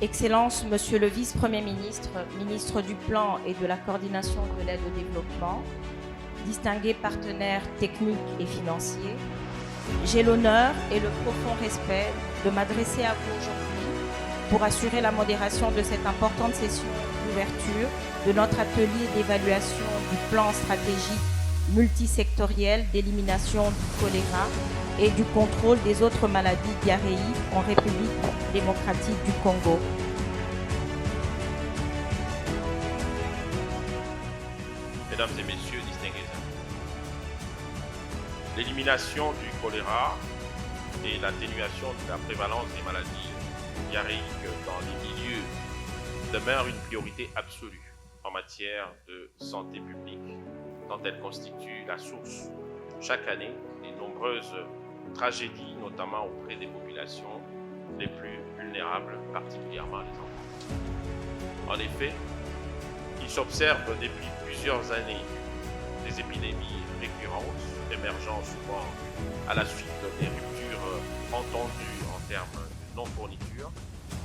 Excellences, Monsieur le Vice-Premier ministre, ministre du Plan et de la Coordination de l'aide au développement, distingués partenaires techniques et financiers, j'ai l'honneur et le profond respect de m'adresser à vous aujourd'hui pour assurer la modération de cette importante session d'ouverture de notre atelier d'évaluation du plan stratégique multisectoriel d'élimination du choléra et du contrôle des autres maladies diarrhéiques en République démocratique du Congo. Mesdames et messieurs, distingués invités, l'élimination du choléra et l'atténuation de la prévalence des maladies diarrhéiques dans les milieux demeurent une priorité absolue en matière de santé publique, tant elle constitue la source chaque année des nombreuses tragédies, notamment auprès des populations les plus vulnérables, particulièrement les enfants. En effet, il s'observe depuis plusieurs années des épidémies récurrentes, émergeant souvent à la suite des ruptures entendues en termes de non-fourniture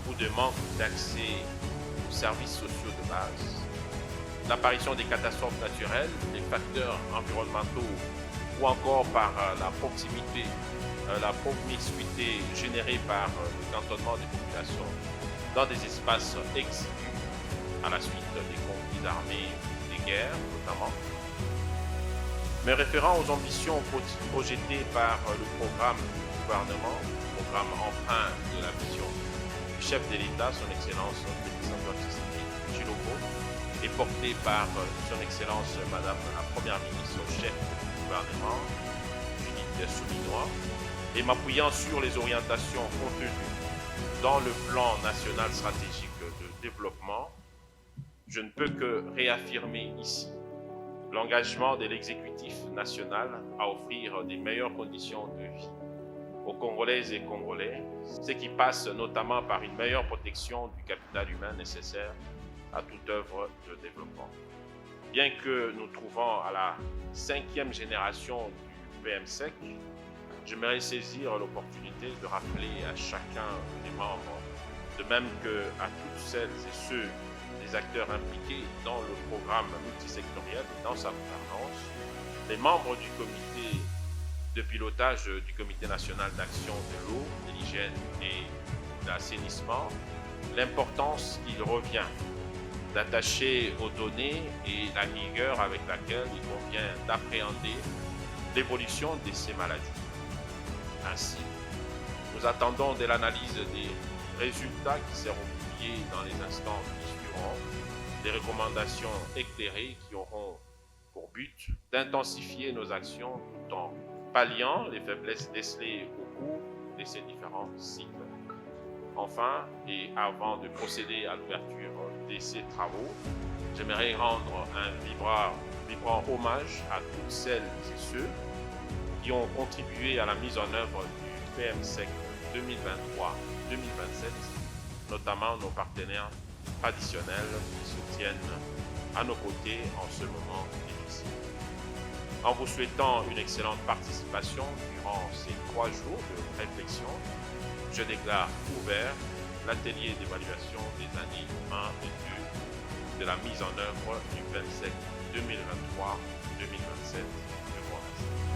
ou de manque d'accès aux services sociaux de base, l'apparition des catastrophes naturelles, des facteurs environnementaux ou encore par la promiscuité générée par le cantonnement des populations dans des espaces exigus à la suite des conflits armés, des guerres notamment. Me référant aux ambitions projetées par le programme du gouvernement, programme empreint de la vision du chef de l'État, son Excellence Tshilombo, et porté par son Excellence Madame la Première ministre, chef du gouvernement, Judith Suminwa, et m'appuyant sur les orientations contenues dans le plan national stratégique de développement, je ne peux que réaffirmer ici l'engagement de l'exécutif national à offrir des meilleures conditions de vie aux Congolaises et Congolais, ce qui passe notamment par une meilleure protection du capital humain nécessaire à toute œuvre de développement. Bien que nous trouvons à la 5e génération du PMSEC, j'aimerais saisir l'opportunité de rappeler à chacun des membres, de même qu'à toutes celles et ceux des acteurs impliqués dans le programme multisectoriel et dans sa gouvernance, les membres du comité de pilotage du Comité national d'action de l'eau, de l'hygiène et de l'assainissement, l'importance qu'il revient d'attacher aux données et la rigueur avec laquelle il convient d'appréhender l'évolution de ces maladies. Ainsi, nous attendons de l'analyse des résultats qui seront publiés dans les instants qui suivront, des recommandations éclairées qui auront pour but d'intensifier nos actions tout en palliant les faiblesses décelées au cours de ces différents cycles. Enfin, et avant de procéder à l'ouverture de ces travaux, j'aimerais rendre un vibrant hommage à toutes celles et ceux qui ont contribué à la mise en œuvre du PMSEC 2023-2027, notamment nos partenaires traditionnels qui se tiennent à nos côtés en ce moment difficile. En vous souhaitant une excellente participation durant ces 3 jours de réflexion, je déclare ouvert l'atelier d'évaluation des années 1 et 2 de la mise en œuvre du PMSEC 2023-2027. Je vous remercie.